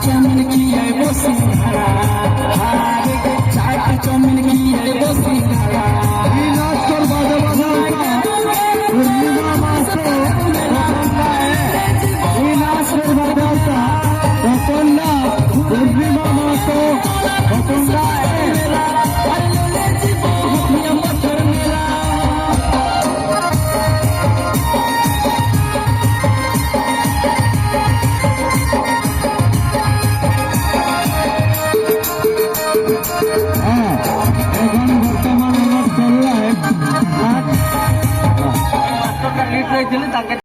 चमन की है वो सिंघाड़ा, चाट चमन की है वो सिंघाड़ा। पूर्णिमा मासो